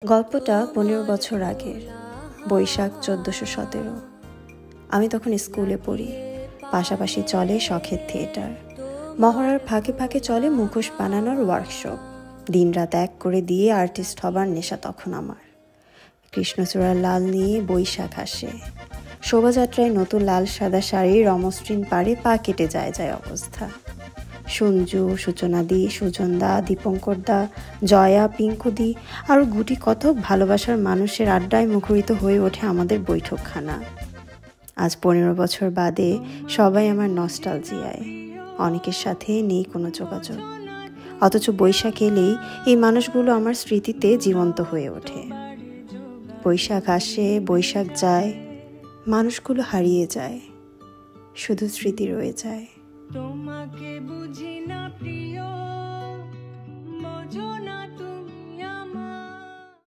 গল্পটা 15 বছর আগের। বৈশাখ 1417। আমি তখন স্কুলে পড়ি। পাশাপাশি চলে শখের থিয়েটার। মহড়ার ফাঁকে ফাঁকে চলে মুখোশ বানানোর ওয়ার্কশপ। দিনরাত এক করে দিয়ে আর্টিস্ট হবার নেশা তখন আমার। কৃষ্ণচূড়ার লাল নিয়ে বৈশাখ আসে। শোভাযাত্রায় নতুন লাল সাদা শাড়ির অমসৃণ পাড়ে পা কেটে যায় অবস্থা। সঞ্জু, সূচনাদি, সুজনদা, দীপঙ্করদা, জয়া, পিঙ্কুদি আরও গুটি কতক ভালোবাসার মানুষের আড্ডায় মুখরিত হয়ে ওঠে আমাদের বৈঠকখানা। আজ 15 বছর বাদে সবাই আমার নস্টালজিয়ায়। অনেকের সাথে নেই কোনো যোগাযোগ, অথচ বৈশাখ এলেই এই মানুষগুলো আমার স্মৃতিতে জীবন্ত হয়ে ওঠে। বৈশাখ আসে, বৈশাখ যায়, মানুষগুলো হারিয়ে যায়, শুধু স্মৃতি রয়ে যায়। তোমাকে বুঝি না প্রিয়।